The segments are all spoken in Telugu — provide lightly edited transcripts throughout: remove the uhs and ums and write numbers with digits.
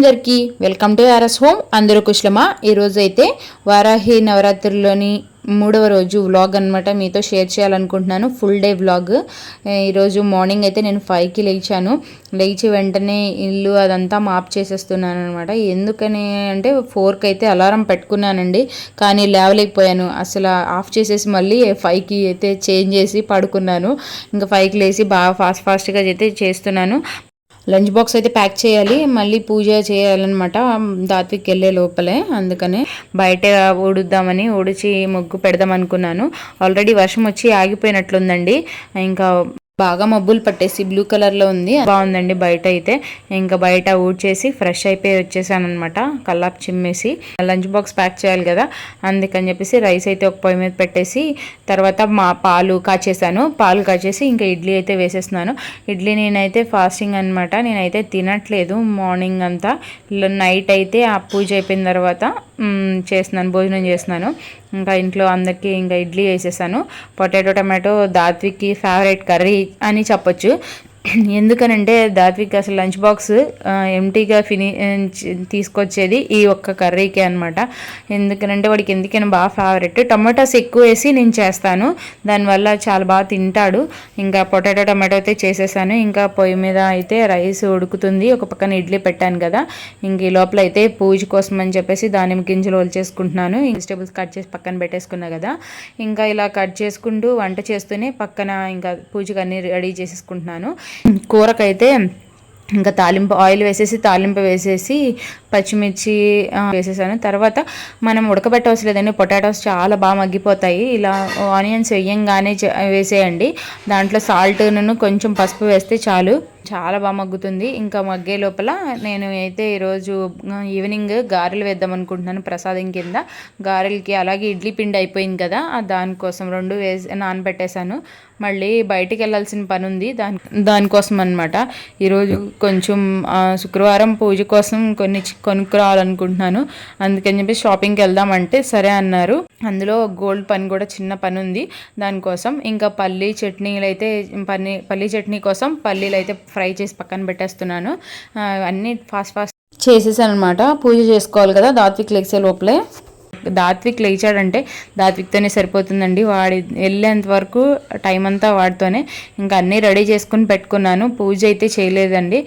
అందరికీ వెల్కమ్ టు ఆర్ఎస్ హోమ్. అందరూ కుశలమా? ఈరోజు అయితే వారాహి నవరాత్రుల్లోని 3వ రోజు వ్లాగ్ అనమాట మీతో షేర్ చేయాలనుకుంటున్నాను. Full day vlog. ఈరోజు మార్నింగ్ అయితే నేను 5కి లేచి వెంటనే ఇల్లు అదంతా మాప్ చేసేస్తున్నాను అనమాట. ఎందుకని అంటే 4కి అయితే అలారం పెట్టుకున్నానండి, కానీ లేవలేకపోయాను. అసలు ఆఫ్ చేసేసి మళ్ళీ 5కి అయితే చేంజ్ చేసి పడుకున్నాను. ఇంకా 5కి లేచి బాగా ఫాస్ట్గా అయితే చేస్తున్నాను. లంచ్ బాక్స్ అయితే ప్యాక్ చేయాలి, మళ్ళీ పూజ చేయాలన్నమాట దాత్విక్ వెళ్ళే లోపలే. అందుకని బయట ఊడుద్దామని ఊడిచి ముగ్గు పెడదాం అనుకున్నాను. ఆల్రెడీ వర్షం వచ్చి ఆగిపోయినట్లుందండి. ఇంకా బాగా మబ్బులు పట్టేసి బ్లూ కలర్లో ఉంది, బాగుందండి బయట అయితే. ఇంకా బయట ఊడ్చేసి ఫ్రెష్ అయిపోయి వచ్చేసాను అనమాట, కల్లాపు చిమ్మేసి. లంచ్ బాక్స్ ప్యాక్ చేయాలి కదా, అందుకని చెప్పేసి రైస్ అయితే ఒక పొయ్యి మీద పెట్టేసి తర్వాత పాలు కాచేసి ఇంకా ఇడ్లీ అయితే వేసేస్తున్నాను. ఇడ్లీ నేనైతే ఫాస్టింగ్ అనమాట, నేనైతే తినట్లేదు మార్నింగ్ అంతా. నైట్ అయితే ఆ పూజ అయిపోయిన తర్వాత భోజనం చేస్తున్నాను. ఇంకా ఇంట్లో అందరికీ ఇంకా ఇడ్లీ వేసేసాను. పొటాటో టమాటో దాత్విక్కి ఫేవరెట్ కర్రీ అని చెప్పొచ్చు. ఎందుకనంటే దాత్విక్ అసలు లంచ్ బాక్స్ ఎంటీగా తీసుకొచ్చేది ఈ ఒక్క కర్రీకే అనమాట. ఎందుకనంటే వాడికి ఎందుకైనా బాగా ఫేవరెట్. టమాటోస్ ఎక్కువ వేసి నేను చేస్తాను, దానివల్ల చాలా బాగా తింటాడు. ఇంకా పొటాటో టమాటో అయితే చేసేసాను. ఇంకా పొయ్యి మీద అయితే రైస్ ఉడుకుతుంది, ఒక పక్కన ఇడ్లీ పెట్టాను కదా. ఇంక ఈ లోపల అయితే పూజ కోసం అని చెప్పేసి దానిమ్మ గింజలు ఒలిచేసుకుంటున్నాను. వెజిటేబుల్స్ కట్ చేసి పక్కన పెట్టేసుకున్నా కదా. ఇంకా ఇలా కట్ చేసుకుంటూ వంట చేస్తూనే పక్కన ఇంకా పూజకు అన్నీ రెడీ చేసేసుకుంటున్నాను. కూరకైతే ఇంకా ఆయిల్ వేసేసి పచ్చిమిర్చి వేసేసాను. తర్వాత మనం ఉడకబెట్టవలసిన లేదండి, పొటాటోస్ చాలా బాగా మగ్గిపోతాయి. ఇలా ఆనియన్స్ వేయంగానే వేసేయండి. దాంట్లో సాల్ట్ను కొంచెం పసుపు వేస్తే చాలు, చాలా బాగా మగ్గుతుంది. ఇంకా మగ్గే లోపల నేను అయితే ఈరోజు ఈవినింగ్ గారెలు వేద్దాం అనుకుంటున్నాను ప్రసాదం కింద. గారెలకి అలాగే ఇడ్లీ పిండి అయిపోయింది కదా, దానికోసం 2 నానబెట్టేశాను. మళ్ళీ బయటికి వెళ్ళాల్సిన పని ఉంది, దానికోసం అనమాట. ఈరోజు కొంచెం శుక్రవారం పూజ కోసం కొన్ని కొనుక్కురావాలనుకుంటున్నాను. అందుకని చెప్పి షాపింగ్కి వెళ్దామంటే సరే అన్నారు. అందులో గోల్డ్ పని కూడా చిన్న పని ఉంది, దానికోసం. ఇంకా పల్లీ చట్నీ కోసం పల్లీలు అయితే ఫ్రై చేసి పక్కన పెట్టేస్తున్నాను. అన్నీ ఫాస్ట్ చేసేసాను అనమాట. పూజ చేసుకోవాలి కదా దాత్విక్ లెగ్సే లోపలే. దాత్విక్ లేచాడంటే దాత్విక్తోనే సరిపోతుందండి, వాడి వెళ్ళేంత వరకు టైం అంతా వాడితోనే. ఇంకా అన్నీ రెడీ చేసుకుని పెట్టుకున్నాను. పూజ అయితే చేయలేదండి,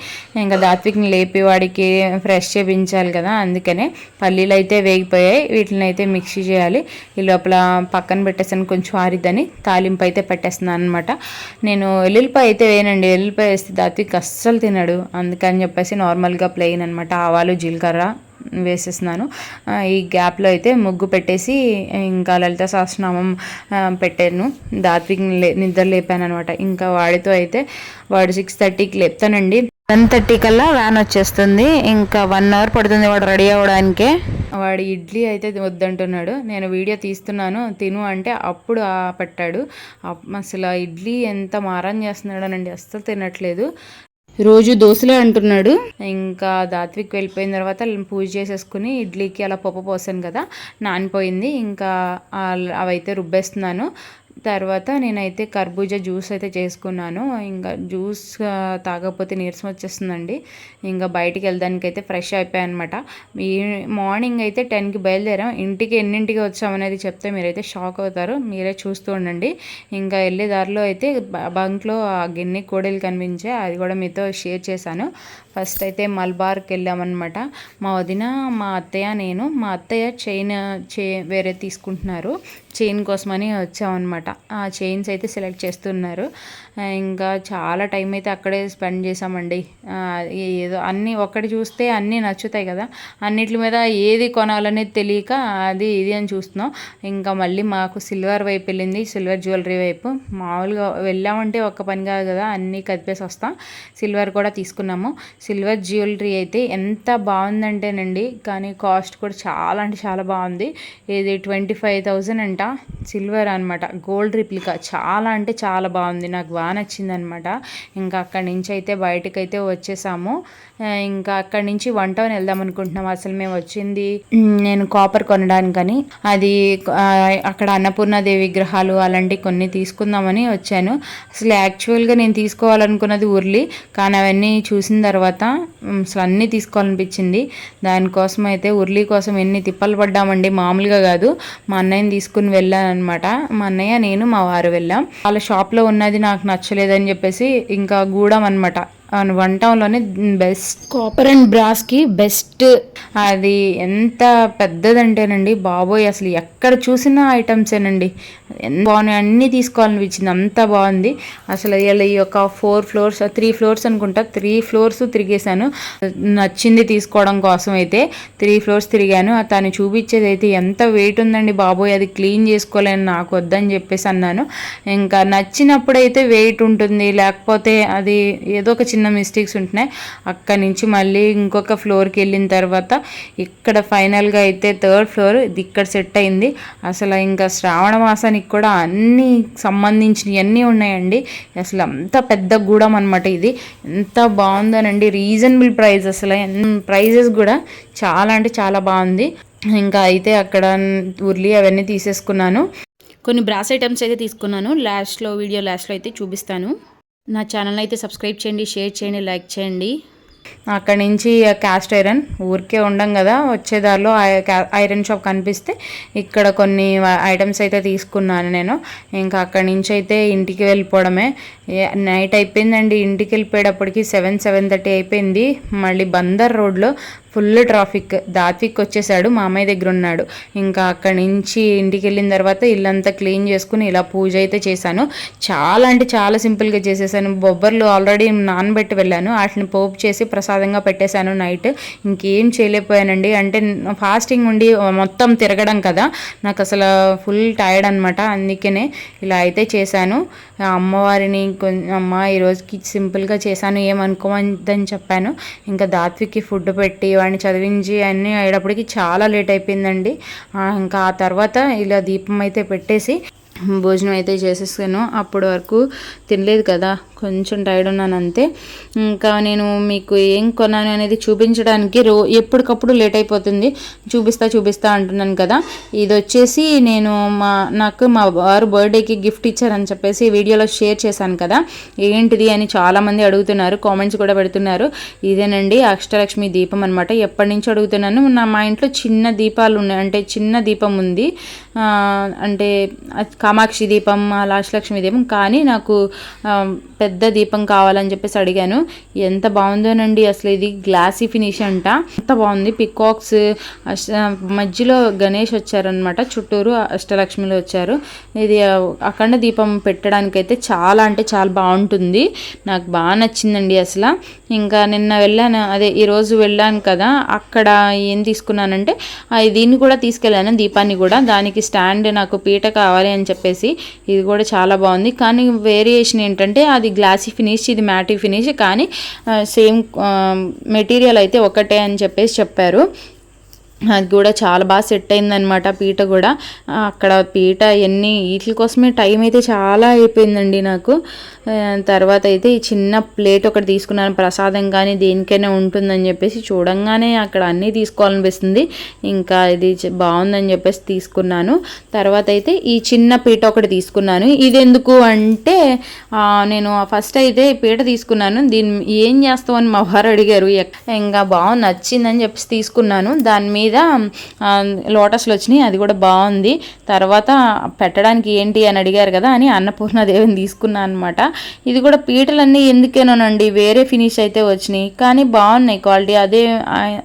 ఇంకా దాత్విక్ని లేపి వాడికి ఫ్రెష్ చేయించాలి కదా. అందుకనే పల్లీలు అయితే వేగిపోయాయి, వీటిని అయితే మిక్సీ చేయాలి. ఈ లోపల పక్కన పెట్టేసాను, కొంచెం ఆరిద్దని తాలింపు అయితే పెట్టేస్తున్నాను అనమాట. నేను ఎల్లుల్లిపాయ అయితే వేయనండి, ఎల్లుల్లిపాయ వేస్తే దాత్విక్ అస్సలు తినడు. అందుకని చెప్పేసి నార్మల్గా ప్లెయిన్ అనమాట, ఆవాలు జీలకర్ర వేసేస్తున్నాను. ఈ గ్యాప్లో అయితే ముగ్గు పెట్టేసి ఇంకా లలిత సహస్రనామం పెట్టాను. దాత్విక్ నిద్ర లేపాను అనమాట. ఇంకా వాడితో అయితే వాడు 6:30కి లేపుతానండి. 10:30 కల్లా వ్యాన్ వచ్చేస్తుంది. ఇంకా 1 అవర్ పడుతుంది వాడు రెడీ అవ్వడానికే. వాడు ఇడ్లీ అయితే వద్దంటున్నాడు. నేను వీడియో తీస్తున్నాను, తిను అంటే అప్పుడు పెట్టాడు. అసలు ఇడ్లీ ఎంత మారం చేస్తున్నాడోనండి, అస్సలు తినట్లేదు. రోజు దోశలే అంటున్నాడు. ఇంకా దాత్విక్ వెళ్ళిపోయిన తర్వాత పూజ చేసేసుకుని ఇడ్లీకి అలా పప్పు పోసాను కదా, నానిపోయింది. ఇంకా అవైతే రుబ్బేస్తున్నాను. తర్వాత నేనైతే కర్బూజా జ్యూస్ అయితే చేసుకున్నాను. ఇంకా జ్యూస్ తాగకపోతే నీరసం వచ్చేస్తుందండి. ఇంకా బయటికి వెళ్ళడానికి అయితే ఫ్రెష్ అయిపోయాయి అనమాట. ఈ మార్నింగ్ అయితే 10కి బయలుదేరాం. ఇంటికి ఎన్నింటికి వచ్చామనేది చెప్తే మీరైతే షాక్ అవుతారు, మీరే చూస్తూ ఉండండి. ఇంకా వెళ్ళే దారిలో అయితే బంక్లో ఆ గిన్నె కోడలు కనిపించాయి, అది కూడా మీతో షేర్ చేశాను. ఫస్ట్ అయితే మల్బార్కి వెళ్ళామన్నమాట. మా వదిన, మా అత్తయ్య, నేను. మా అత్తయ్య చైన్ వేరే తీసుకుంటున్నారు, చైన్ కోసమని వచ్చామన్నమాట. ఆ చైన్స్ అయితే సెలెక్ట్ చేస్తున్నారు. ఇంకా చాలా టైం అయితే అక్కడే స్పెండ్ చేసామండి. ఏదో అన్నీ ఒక్కటి చూస్తే అన్నీ నచ్చుతాయి కదా, అన్నిటి మీద ఏది కొనాలనేది తెలియక అది ఇది అని చూస్తున్నాం. ఇంకా మళ్ళీ మాకు సిల్వర్ వైపు వెళ్ళింది, సిల్వర్ జ్యువెలరీ వైపు. మామూలుగా వెళ్ళామంటే ఒక్క పని కాదు కదా, అన్నీ కదిపేసి వస్తాం. సిల్వర్ కూడా తీసుకున్నాము. సిల్వర్ జ్యువెలరీ అయితే ఎంత బాగుందంటేనండి, కానీ కాస్ట్ కూడా చాలా అంటే చాలా బాగుంది. ఇది 25,000 అంట. సిల్వర్ అనమాట, గోల్డ్ రిప్లికా. చాలా అంటే చాలా బాగుంది, నాకు బాగా నచ్చింది అనమాట. ఇంకా అక్కడి నుంచి అయితే బయటకైతే వచ్చేసాము. ఇంకా అక్కడి నుంచి వన్ టౌన్ వెళ్దాం అనుకుంటున్నాం. అసలు మేము వచ్చింది నేను కాపర్ కొనడానికని, అది అక్కడ అన్నపూర్ణాదేవి విగ్రహాలు అలాంటివి కొన్ని తీసుకుందామని వచ్చాను. అసలు యాక్చువల్గా నేను తీసుకోవాలనుకున్నది ఉర్లి, కానీ అవన్నీ చూసిన తర్వాత అసలు అన్నీ తీసుకోవాలనిపించింది. దానికోసం అయితే ఉర్లి కోసం ఎన్ని తిప్పలు పడ్డామండి, మామూలుగా కాదు. మా అన్నయ్యని తీసుకుని వెళ్ళాను అనమాట. మా అన్నయ్య, నేను, మా వారు వెళ్ళాం. వాళ్ళ షాప్లో ఉన్నది నాకు నచ్చలేదని చెప్పేసి ఇంకా గూడెం అనమాట, వన్ టౌన్లోనే బెస్ట్ కాపర్ అండ్ బ్రాస్కి బెస్ట్. అది ఎంత పెద్దదంటేనండి బాబోయ్, అసలు ఎక్కడ చూసినా ఐటమ్సేనండి, ఎంత బాగున్నాయి, అన్నీ తీసుకోవాలనిపించింది, అంత బాగుంది. అసలు ఈ యొక్క 4 ఫ్లోర్స్ 3 ఫ్లోర్స్ అనుకుంటా, 3 ఫ్లోర్స్ తిరిగేశాను నచ్చింది తీసుకోవడం కోసం. అయితే 3 ఫ్లోర్స్ తిరిగాను. తను చూపించేది అయితే ఎంత వెయిట్ ఉందండి బాబోయ్, అది క్లీన్ చేసుకోలేను, నాకు వద్దని చెప్పేసి అన్నాను. ఇంకా నచ్చినప్పుడైతే వెయిట్ ఉంటుంది, లేకపోతే అది ఏదో ఒక చిన్న మిస్టేక్స్ ఉంటున్నాయి. అక్కడి నుంచి మళ్ళీ ఇంకొక ఫ్లోర్కి వెళ్ళిన తర్వాత ఇక్కడ ఫైనల్గా అయితే 3rd ఫ్లోర్ ఇది ఇక్కడ సెట్ అయింది. అసలు ఇంకా శ్రావణ మాసానికి కూడా అన్నీ సంబంధించినవి అన్నీ ఉన్నాయండి. అసలు అంత పెద్ద గూడెం అనమాట ఇది. ఎంత బాగుందోనండి, రీజనబుల్ ప్రైస్, అసలు ప్రైజెస్ కూడా చాలా అంటే చాలా బాగుంది. ఇంకా అయితే అక్కడ ఉర్లి అవన్నీ తీసేసుకున్నాను. కొన్ని బ్రాస్ ఐటమ్స్ అయితే తీసుకున్నాను, వీడియో లాస్ట్లో అయితే చూపిస్తాను. నా ఛానల్ అయితే సబ్స్క్రైబ్ చేయండి, షేర్ చేయండి, లైక్ చేయండి. అక్కడి నుంచి క్యాస్ట్ ఐరన్, ఊరికే ఉండం కదా, వచ్చేదారిలో ఐరన్ షాప్ కనిపిస్తే ఇక్కడ కొన్ని ఐటమ్స్ అయితే తీసుకున్నాను నేను. ఇంకా అక్కడి నుంచి అయితే ఇంటికి వెళ్ళిపోవడమే. నైట్ అయిపోయిందండి, ఇంటికి వెళ్ళిపోయేటప్పటికి 7-7:30 అయిపోయింది. మళ్ళీ బందర్ రోడ్లో ఫుల్ ట్రాఫిక్. దాత్విక్ వచ్చేసాడు, మా అమ్మాయి దగ్గర ఉన్నాడు. ఇంకా అక్కడి నుంచి ఇంటికి వెళ్ళిన తర్వాత ఇల్లంతా క్లీన్ చేసుకుని ఇలా పూజ అయితే చేశాను. చాలా అంటే చాలా సింపుల్గా చేసేసాను. బొబ్బర్లు ఆల్రెడీ నానబెట్టి వెళ్ళాను, వాటిని పోపు చేసి ప్రసాదంగా పెట్టేశాను నైట్. ఇంకేం చేయలేకపోయానండి, అంటే ఫాస్టింగ్ ఉండి మొత్తం తిరగడం కదా, నాకు అసలు ఫుల్ టైర్డ్ అనమాట. అందుకనే ఇలా అయితే చేశాను. అమ్మవారిని అమ్మ ఈరోజుకి సింపుల్గా చేశాను, ఏమనుకోవద్దని చెప్పాను. ఇంకా దాత్విక్కి ఫుడ్ పెట్టి వాడిని చదివించి అన్నీ అయ్యేటప్పటికి చాలా లేట్ అయిపోయిందండి. ఇంకా ఆ తర్వాత ఇలా దీపం అయితే పెట్టేసి భోజనం అయితే చేసేసాను. అప్పటి వరకు తినలేదు కదా, కొంచెం టైర్డ్ ఉన్నాను అంతే. ఇంకా నేను మీకు ఏం కొన్నాను అనేది చూపించడానికి ఎప్పటికప్పుడు లేట్ అయిపోతుంది, చూపిస్తా అంటున్నాను కదా. ఇది వచ్చేసి నేను నాకు మా వారు బర్త్డేకి గిఫ్ట్ ఇచ్చారని చెప్పేసి వీడియోలో షేర్ చేశాను కదా, ఏంటిది అని చాలామంది అడుగుతున్నారు, కామెంట్స్ కూడా పెడుతున్నారు. ఇదేనండి అష్టలక్ష్మి దీపం అనమాట. ఎప్పటి నుంచి అడుగుతున్నాను, మా ఇంట్లో చిన్న దీపాలు ఉన్నాయి, అంటే చిన్న దీపం ఉంది, అంటే కామాక్షి దీపం, అష్టలక్ష్మి దీపం, కానీ నాకు పెద్ద దీపం కావాలని చెప్పేసి అడిగాను. ఎంత బాగుందోనండి, అసలు ఇది గ్లాసీ ఫినిష్ అంట, ఎంత బాగుంది. పికాక్స్, మధ్యలో గణేష్ వచ్చారనమాట, చుట్టూరు అష్టలక్ష్మిలో వచ్చారు. ఇది అఖండ దీపం పెట్టడానికి అయితే చాలా అంటే చాలా బాగుంటుంది, నాకు బాగా నచ్చిందండి అసలు. ఇంకా నిన్న వెళ్ళాను, ఈరోజు వెళ్ళాను కదా, అక్కడ ఏం తీసుకున్నానంటే దీన్ని కూడా తీసుకెళ్ళాను, దీపాన్ని కూడా. దానికి స్టాండ్, నాకు పీట కావాలి అని చెప్పేసి, ఇది కూడా చాలా బాగుంది. కానీ వేరియేషన్ ఏంటంటే అది గ్లాసీ ఫినిష్, ఇది మ్యాటీ ఫినిష్, కానీ సేమ్ మెటీరియల్ అయితే ఒకటే అని చెప్పేసి చెప్పారు. అది కూడా చాలా బాగా సెట్ అయిందనమాట పీట కూడా. అక్కడ పీట వీటి కోసమే టైం అయితే చాలా అయిపోయిందండి నాకు. తర్వాత అయితే ఈ చిన్న ప్లేట్ ఒకటి తీసుకున్నాను, ప్రసాదం కానీ దేనికైనా ఉంటుందని చెప్పేసి, చూడంగానే అక్కడ అన్నీ తీసుకోవాలనిపిస్తుంది. ఇంకా ఇది బాగుందని చెప్పేసి తీసుకున్నాను. తర్వాత అయితే ఈ చిన్న పీట ఒకటి తీసుకున్నాను. ఇది ఎందుకు అంటే, నేను ఫస్ట్ అయితే పీట తీసుకున్నాను, దీన్ని ఏం చేస్తావు అని మా వారు అడిగారు. ఇంకా బాగుంది, నచ్చిందని చెప్పేసి తీసుకున్నాను. దాని మీద లోటస్లు వచ్చినాయి, అది కూడా బాగుంది. తర్వాత పెట్టడానికి ఏంటి అని అడిగారు కదా అని అన్నపూర్ణాదేవిని తీసుకున్నాను అనమాట. ఇది కూడా పీటలన్నీ ఎందుకేనోనండి, వేరే ఫినిష్ అయితే వచ్చినాయి, కానీ బాగున్నాయి క్వాలిటీ. అదే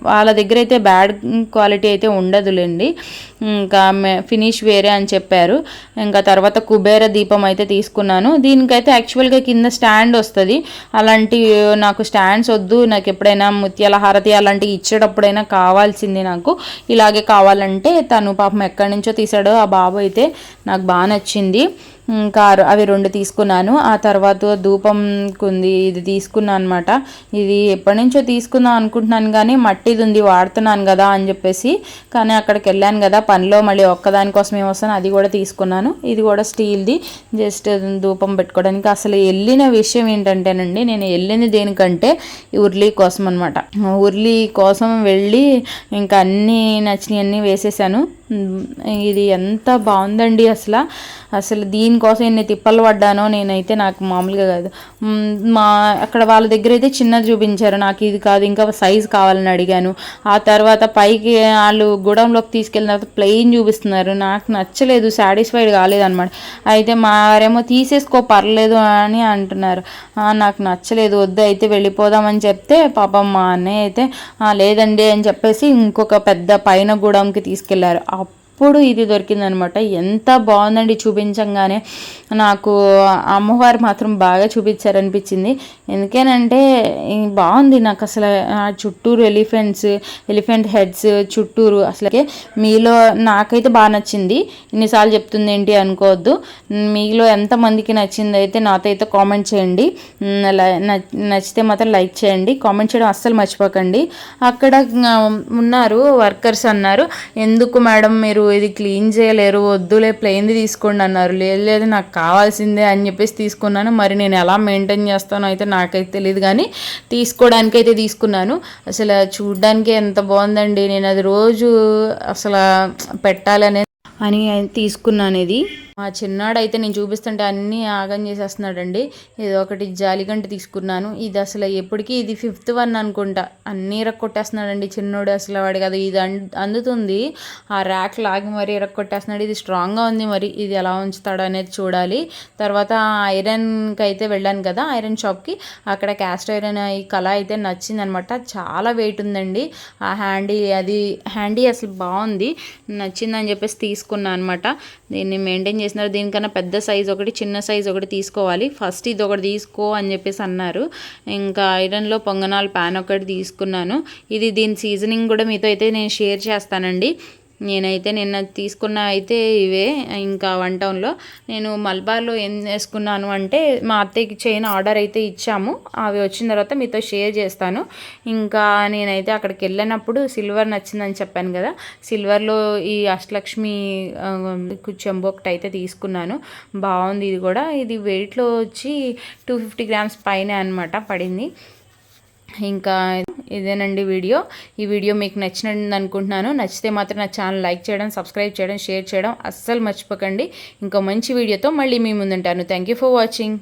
వాళ్ళ దగ్గర అయితే బ్యాడ్ క్వాలిటీ అయితే ఉండదులేండి, ఇంకా ఫినిష్ వేరే అని చెప్పారు. ఇంకా తర్వాత కుబేర దీపం అయితే తీసుకున్నాను. దీనికైతే యాక్చువల్గా కింద స్టాండ్ వస్తుంది, అలాంటి నాకు స్టాండ్స్ వద్దు. నాకు ఎప్పుడైనా ముత్యాల హారతి అలాంటివి ఇచ్చేటప్పుడైనా కావాల్సింది, నాకు ఇలాగే కావాలంటే. తను పాపం ఎక్కడి నుంచో తీసాడో ఆ బాబు అయితే, నాకు బాగా నచ్చింది. ఇంకా అవి 2 తీసుకున్నాను. ఆ తర్వాత ధూపంకుంది ఇది తీసుకున్నాను అనమాట. ఇది ఎప్పటి నుంచో తీసుకుందాం అనుకుంటున్నాను కానీ మట్టిది ఉంది వాడుతున్నాను కదా అని చెప్పేసి, కానీ అక్కడికి వెళ్ళాను కదా పనిలో, మళ్ళీ ఒక్కదానికోసం ఏమొస్తాను అది కూడా తీసుకున్నాను. ఇది కూడా స్టీల్ది, జస్ట్ ధూపం పెట్టుకోవడానికి. అసలు వెళ్ళిన విషయం ఏంటంటేనండి, నేను వెళ్ళింది దేనికంటే ఉర్లీ కోసం అనమాట. ఉర్లీ కోసం వెళ్ళి ఇంకా అన్నీ నచ్చినవి అన్నీ వేసేసాను. ఇది ఎంత బాగుందండి అసలు దీనికోసం ఎన్ని తిప్పలు పడ్డానో నేనైతే, నాకు మామూలుగా కాదు. అక్కడ వాళ్ళ దగ్గర అయితే చిన్నది చూపించారు, నాకు ఇది కాదు ఇంకా సైజు కావాలని అడిగాను. ఆ తర్వాత పైకి వాళ్ళు గుడంలోకి తీసుకెళ్ళిన తర్వాత ప్లెయిన్ చూపిస్తున్నారు, నాకు నచ్చలేదు, సాటిస్ఫైడ్ కాలేదన్నమాట. అయితే మారేమో తీసేసుకో పర్లేదు అని అంటున్నారు, నాకు నచ్చలేదు వద్దు అయితే వెళ్ళిపోదామని చెప్తే పాపం మా అన్నయ్య అయితే లేదండి అని చెప్పేసి ఇంకొక పెద్ద పైన గూడెంకి తీసుకెళ్లారు. అప్పుడు ఇది దొరికిందనమాట. ఎంత బాగుందండి, చూపించంగానే నాకు అమ్మవారు మాత్రం బాగా చూపించారనిపించింది. ఎందుకేనంటే బాగుంది నాకు అసలు. చుట్టూరు ఎలిఫెంట్ హెడ్స్ చుట్టూరు అసలుకే మీలో నాకైతే బాగా నచ్చింది. ఇన్నిసార్లు చెప్తుంది ఏంటి అనుకోవద్దు. మీలో ఎంతమందికి నచ్చింది అయితే నాతో అయితే కామెంట్ చేయండి. నచ్చితే మాత్రం లైక్ చేయండి, కామెంట్ చేయడం అస్సలు మర్చిపోకండి. అక్కడ ఉన్నారు వర్కర్స్, అన్నారు ఎందుకు మేడం మీరు ఇది క్లీన్ చేయలేరు, వద్దులే ప్లెయిన్ది తీసుకోండి అన్నారు. లేదు నాకు కావాల్సిందే అని చెప్పేసి తీసుకున్నాను. మరి నేను ఎలా మెయింటైన్ చేస్తానో అయితే నాకైతే తెలియదు, కానీ తీసుకోవడానికైతే తీసుకున్నాను. అసలు చూడ్డానికి ఎంత బాగుందండి, నేను అది రోజు అసలు పెట్టాలనే అని తీసుకున్నాను. ఇది మా చిన్నాడైతే నేను చూపిస్తుంటే అన్నీ ఆగం చేసేస్తున్నాడండి. ఇది ఒకటి జాలిగంట తీసుకున్నాను. ఇది అసలు ఎప్పటికీ ఇది 5th వన్ అనుకుంటా, అన్నీ ఇరక్కొట్టేస్తున్నాడండి చిన్నోడు. అసలు వాడు కదా ఇది అందుతుంది, ఆ ర్యాక్ లాగి మరీ ఇరక్కొట్టేస్తున్నాడు. ఇది స్ట్రాంగ్గా ఉంది, మరి ఇది ఎలా ఉంచుతాడు అనేది చూడాలి. తర్వాత ఐరన్కి అయితే వెళ్ళాను కదా, ఐరన్ షాప్కి. అక్కడ క్యాస్ట్ ఐరన్ ఈ కళ అయితే నచ్చిందనమాట. చాలా వెయిట్ ఉందండి. ఆ హ్యాండీ అసలు బాగుంది, నచ్చిందని చెప్పేసి తీసుకున్నాను అనమాట. దీన్ని మెయింటైన్ చేసినారు. దీనికన్నా పెద్ద సైజ్ ఒకటి, చిన్న సైజ్ ఒకటి తీసుకోవాలి. ఫస్ట్ ఇది ఒకటి తీసుకో అని చెప్పేసి అన్నారు. ఇంకా ఐరన్లో పొంగనాల ప్యాన్ ఒకటి తీసుకున్నాను. దీని సీజనింగ్ కూడా మీతో అయితే నేను షేర్ చేస్తానండి. నేనైతే నిన్న తీసుకున్న అయితే ఇవే. ఇంకా 1 టౌన్లో నేను మల్బార్లో ఏం చేసుకున్నాను అంటే, మా అత్తయ్యకి చైన్ ఆర్డర్ అయితే ఇచ్చాము, అవి వచ్చిన తర్వాత మీతో షేర్ చేస్తాను. ఇంకా నేనైతే అక్కడికి వెళ్ళినప్పుడు సిల్వర్ నచ్చిందని చెప్పాను కదా, సిల్వర్లో ఈ అష్టలక్ష్మి చెంబు ఒకటి అయితే తీసుకున్నాను. బాగుంది ఇది కూడా. ఇది వెయిట్లో వచ్చి 250 గ్రామ్స్ పైన అనమాట పడింది. ఇంకా ఇదేనండి వీడియో. ఈ వీడియో మీకు నచ్చినట్టు అనుకుంటున్నాను. నచ్చితే మాత్రం నా ఛానల్ లైక్ చేయడం, సబ్స్క్రైబ్ చేయడం, షేర్ చేయడం అస్సలు మర్చిపోకండి. ఇంకో మంచి వీడియోతో మళ్ళీ మీ ముందుంటాను. Thank you for watching.